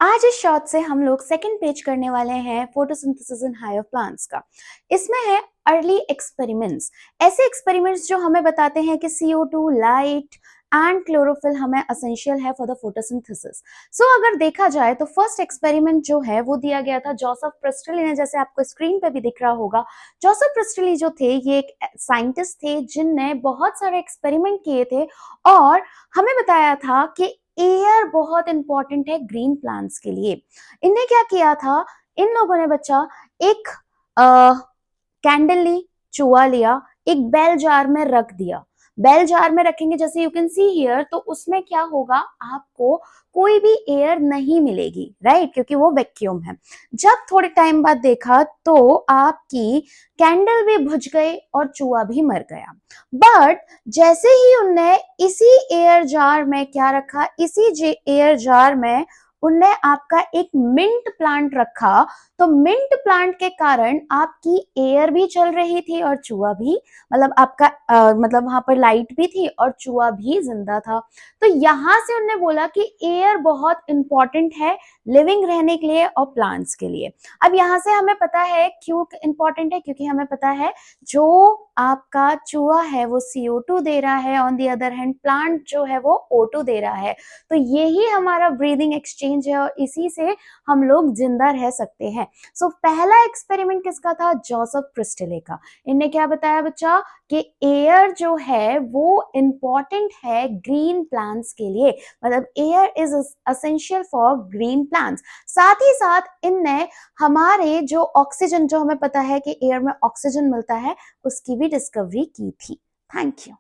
आज इस शॉट से हम लोग सेकंड पेज करने वाले हैं फोटोसिंथेसिस इन हायर प्लांट्स का। इसमें है अर्ली एक्सपेरिमेंट्स। ऐसे एक्सपेरिमेंट्स जो हमें बताते हैं कि CO2, लाइट एंड क्लोरोफिल हमें एसेंशियल है फॉर द फोटोसिंथेसिस। सो अगर देखा जाए तो फर्स्ट एक्सपेरिमेंट जो है वो दिया गया था जोसेफ प्रिस्टली ने, जैसे आपको स्क्रीन पे भी दिख रहा होगा। जोसेफ प्रिस्टली जो थे ये एक साइंटिस्ट थे जिनने बहुत सारे एक्सपेरिमेंट किए थे और हमें बताया था कि एयर बहुत इंपॉर्टेंट है ग्रीन प्लांट्स के लिए। इनने क्या किया था, इन लोगों ने बच्चा एक कैंडल ली, चूहा लिया, एक बेल जार में रख दिया। बेल जार में रखेंगे जैसे यू कैन सी हियर, तो उसमें क्या होगा, आपको कोई भी एयर नहीं मिलेगी, राइट, क्योंकि वो वैक्यूम है। जब थोड़े टाइम बाद देखा तो आपकी कैंडल भी बुझ गई और चूहा भी मर गया। बट जैसे ही उनने इसी एयर जार में क्या रखा, इसी एयर जार में उनने आपका एक मिंट प्लांट रखा, तो मिंट प्लांट के कारण आपकी एयर भी चल रही थी और चूहा भी, मतलब आपका मतलब वहां पर लाइट भी थी और चूहा भी जिंदा था। तो यहां से उन्होंने बोला कि एयर बहुत इंपॉर्टेंट है लिविंग रहने के लिए और प्लांट्स के लिए। अब यहां से हमें पता है क्यों इंपॉर्टेंट है, क्योंकि हमें पता है जो आपका चूहा है वो CO2 दे रहा है, on the other hand plant जो है वो O2 दे रहा है। तो यही हमारा ब्रीदिंग एक्सचेंज है और इसी से हम लोग जिंदा रह सकते हैं। सो पहला एक्सपेरिमेंट किसका था, जोसेफ प्रिस्टले का। इनने क्या बताया बच्चा कि एयर जो है वो इंपॉर्टेंट है ग्रीन प्लांट्स के लिए, मतलब air is essential for green plants. साथ ही साथ इनने हमारे जो ऑक्सीजन, जो हमें पता है कि एयर में ऑक्सीजन मिलता है, उसकी भी डिस्कवरी की थी। Thank you.